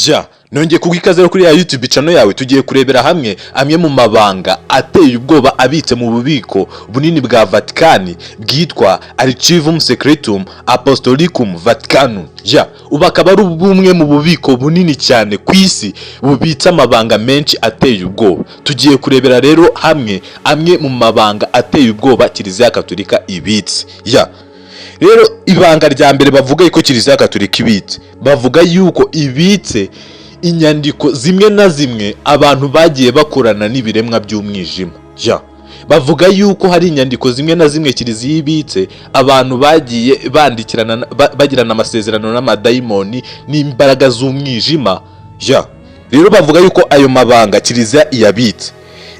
Ja, nongeye kugikaze kuri ya YouTube channel yawe tugiye kurebera hamwe amwe mu mabanga ateye ubwoba abitse mu bubiko bunini bwa Vatikani bwitwa Archivum Secretum Apostolicum Vaticanum. Ja, ubakaba ari bumwe mu bubiko bunini cyane ku isi bubitse amabanga menshi ateye ubwoba. Tugiye kurebera rero hamwe amwe mu mabanga ateye ubwoba Kiliziya Gatolika ibitse. Ja, rero ibanga rya mbere bavuga yuko Kiliziya Gatolika ibitse, bavuga yuko ibitse inyandiko zimwe na zimwe abantu bagiye bakorana n'ibiremwa by'umwijima. Ja, bavuga yuko hari inyandiko zimwe na zimwe Kiliziya ibitse abantu bagiye bandikirana bagirana amasezerano n'amadayimoni n'imbaraga z'umwijima. Ja, rero bavuga yuko ayo mabanga Kiliziya iyabitse.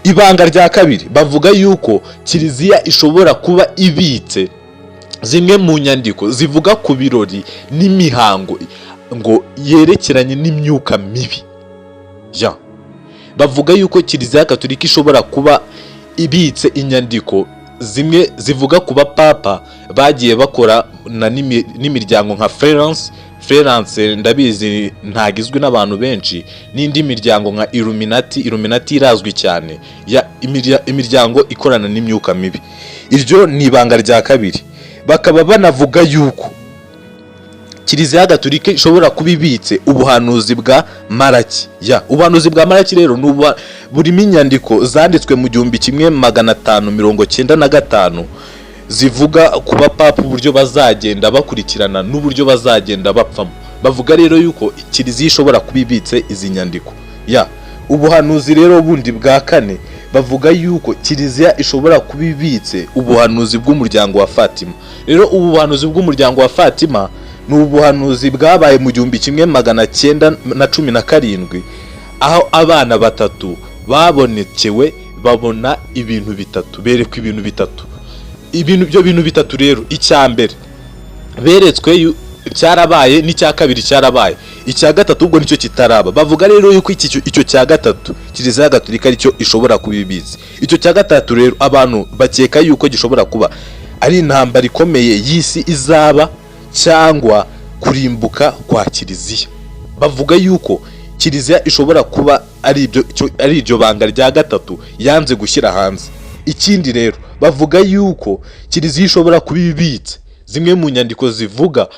Ibanga rya kabiri bavuga yuko Kiliziya ishobora kuba ibitse zimwe mu nyandiko zivuga ku birori n'imihango ngo yerekeranye n'imyuka mibi. Ja, bavuga yuko Kiliziya Gatolika ishobora kuba ibitse inyandiko zimwe zivuga ku bapapa bagiye bakora n'imiryango nka Florence ndabizi ntagizwe n'abantu benshi, n'indi miryango nka Illuminati irazwi cyane ya imiryango ikorana n'imyuka mibi. Iryo ni ibanga rya kabiri. Bakaba banavuga yuko Kiliziya Gatolika ishobora kubibitse ubuhanuzi bwa Maraki. Ya, ubuhanuzi bwa Maraki rero burimo inyandiko zanditswe mu 1595 zivuga ku bapapa uburyo bazagenda bakurikirana n'uburyo bazagenda bapfamo. Bavuga rero yuko Kiliziya ishobora kubibitse izi nyandiko. Ya, ubuhanuzi rero bundi bwa kane bavuga yuko Kiliziya ishobora kubibitse ubuhanuzi bw'umuryango wa Fatima. Rero ubuhanuzi bw'umuryango wa Fatima ni ubuhanuzi bwabaye mu 1917 aho abana batatu babonekewe babona ibintu bitatu, berekwa ibintu bitatu. Ibyo bintu bitatu rero, icya mbere beretswe cyarabaye, n'icya kabiri cyarabaye, icya gatatu ubwo nicyo kitaraba. Bavuga rero yuko icyo cya gatatu Kiliziya Gatolika aricyo ishobora kubibitsa. Icyo cya gatatu rero abantu bakeka yuko gishobora kuba ari intambara ikomeye y'isi izaba cyangwa kurimbuka kwa Kiliziya. Bavuga yuko Kiliziya ishobora kuba ari iryo banga rya gatatu yanze gushyira hanze. Ikindi rero bavuga yuko Kiliziya ishobora kubibitsa zimwe mu nyandiko zivuga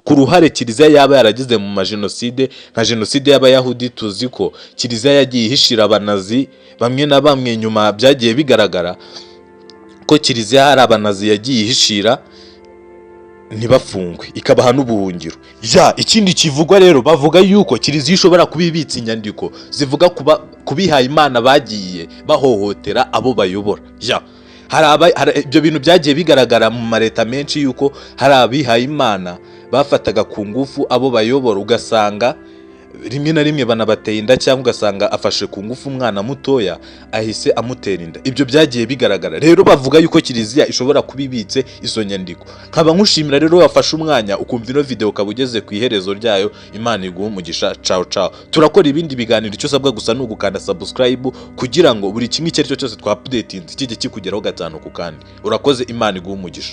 ku ruhare Kiliziya yaba yaragize mu majenoside nka jenoside y'Abayahudi. Tuzi ko Kiliziya yagiye ihishira abanazi bamwe na bamwe, nyuma byagiye bigaragara ko Kiliziya hari abanazi yagiye ihishira ntibafungwe ikabaha n'ubuhungiro. Ja, ikindi kivugwa rero bavuga yuko Kiliziya ishobora kubibitsa inyandiko zivuga kubihaye Imana bagiye bahohotera abo bayobora. Ja, hari ibyo bintu byagiye bigaragara mu mareta menshi yuko hari abihaye Imana bafataga ku ngufu abo bayobora, ugasanga rimwe na rimwe banabateye inda, cyangwa ugasanga afashe ku ngufu umwana mutoya ahise amutera inda. Ibyo byagiye bigaragara. Rero bavuga yuko Kiliziya ishobora kubibitse izo nyandiko. Nkaba nkushimira rero wafashe umwanya ukumva ino video ukaba ugeze ku iherezo ryayo. Imana iguhe umugisha. Ciao ciao. Turakora ibindi biganiro, icyo sabwa gusa no gukanda subscribe kugira ngo buri kimwe icyo cyose twa update kijye kikugeraho gatanu ku kandi. Urakoze. Imana iguhe umugisha.